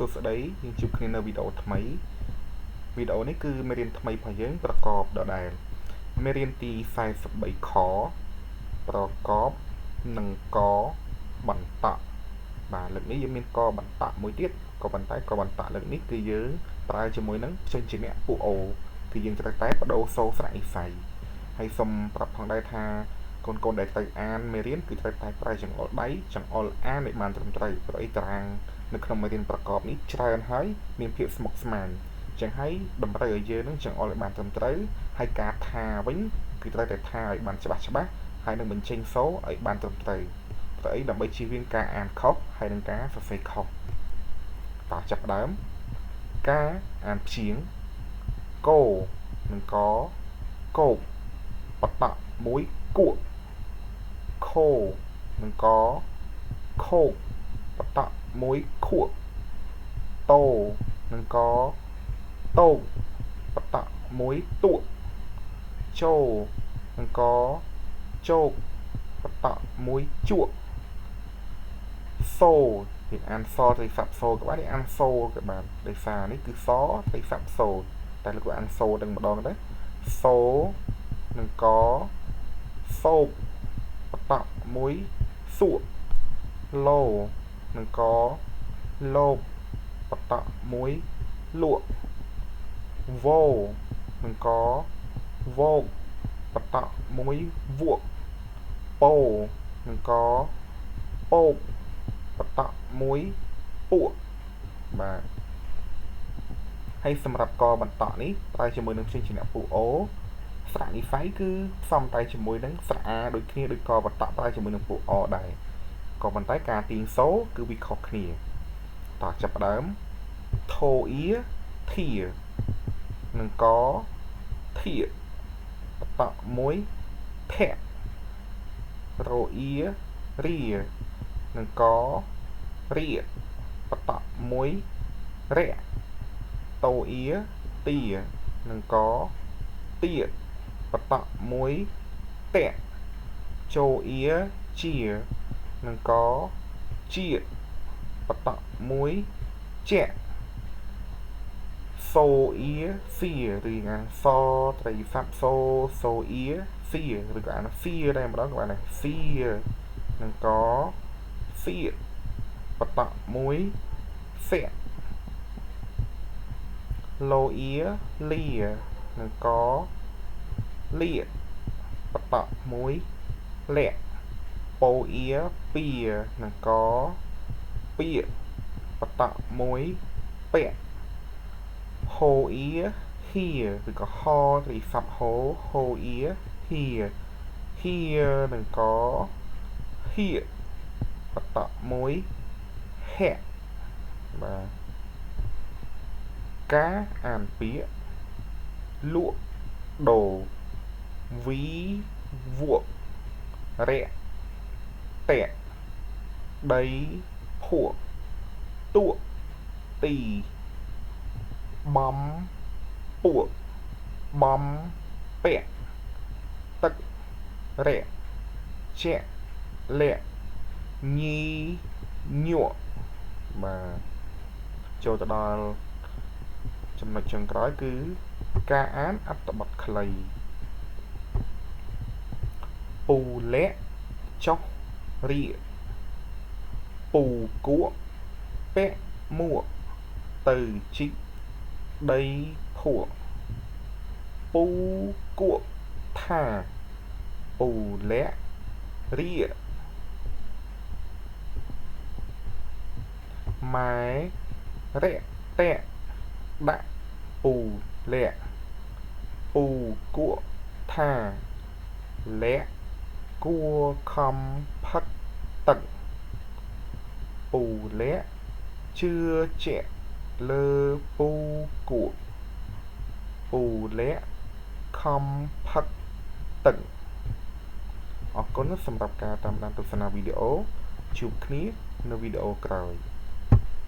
សួស្តីយើងជួបគ្នានៅវីដេអូថ្មីវីដេអូនេះគឺមេរៀនថ្មីរបស់យើងប្រកបដដែលមេរៀនទី43ខប្រកបនឹងកបន្តបាទលើកនេះយើងមានកបន្តមួយទៀតក៏ប៉ុន្តែកបន្តលើកនេះគឺយើងប្រើជាមួយនឹងព្យញ្ជនៈពួកអូគឺយើងត្រូវតែបដូរសូរស្រៈនិស្ស័យហើយសូមប្រាប់ផងដែរថាកូនដែលទៅអានមេរៀនគឺត្រូវតែប្រើចង្អុលដៃចង្អុលអានឲ្យបានត្រឹមត្រូវព្រោះអីតារាងនៅក្នុងមេរៀនប្រកបនេះច្រើនហើយមានភាពស្មុគស្មាញចឹងហើយតម្រូវឲ្យយើងនឹងចង្អុលឲ្យបានត្រឹមត្រូវហើយការថាវិញគឺត្រូវតែថាឲ្យបានច្បាស់ហើយនឹងបញ្ចេញសូរឲ្យបានត្រឹមត្រូវព្រោះអីដើម្បីជៀសវាងការអានខុសហើយនឹងការសរសេរខុសតោះចាប់ដើមការអានព្យាង្គគោនិងកគោកបតៈមួយគួកខោនិងកខោកបតៈមួយខួកតោនិងកតោកបតៈមួយទួកជោនិងកជោកបតៈមួយជក់សូយើងអានសត្រីស័ព្ទសូក៏បានអានសូក៏បានដោយសារនេះគឺសត្រីស័ព្ទសូតែលោកអានសូទាំងម្ដងដែរសូនិងកសោកបតៈមួយសួកឡូនិងកលោកបតៈមួយលក់វោនិងកវោកបតៈមួយវក់ពោនិងកពោកបតៈមួយពួកបាទហើយសម្រាប់កបន្តនេះប្រើជាមួយនឹងព្យញ្ជនៈពួកអូស្រៈនិស្ស័យគឺផ្សំតែជាមួយនឹងស្រៈអាដូចគ្នាដូចកបន្តប្រើជាមួយនឹងពួកអដែរក៏ប៉ុន្តែការទាញសូរគឺវាខុសគ្នាតោះចាប់ផ្ដើមធោអ៊ីធានិងកធាបតៈមួយធៈរោអ៊ីរានិងករាបតៈមួយរៈតោអ៊ីទានិងកទាបតៈមួយតៈជោអ៊ីជានិងកជាបតៈមួយជាសូអ៊ីសៀឬអានសត្រីស័ព្ទសូអ៊ីសៀឬក៏អានសៀដែរម្ដងក៏បានដែរសៀនិងកសៀបតៈមួយសៈឡូអ៊ីលានិងកលាបតៈមួយលៈពោអ៊ីពីនិងកពីបតៈមួយពៈហូអ៊ីហៀឬក៏ហត្រីស័ព្ទហូហូអ៊ីហៀនិងកហៀបតៈមួយហៈបាទការអានពាក្យលក់ដូរវីវក់រៈតៈដីភក់ទួកទីបំពួកបំពាក់ទឹករៈជាលៈញីញក់បាទចូលទៅដល់ចំណុចចុងក្រោយគឺការអានអត្ថបទខ្លីពូលៈចុះរៀកពូគក់ពាក់មួកទៅជីកដីភក់ពូគក់ថាពូលៈរៀកម៉ែរៈតៈដាក់ពូលៈពូគក់ថាលៈគួខំផឹកទឹកពូលៈជឿជាក់លើពូគក់ពូលៈខំផឹកទឹកអរគុណសម្រាប់ការតាមដានទស្សនាវីដេអូជួបគ្នានៅវីដេអូក្រោយ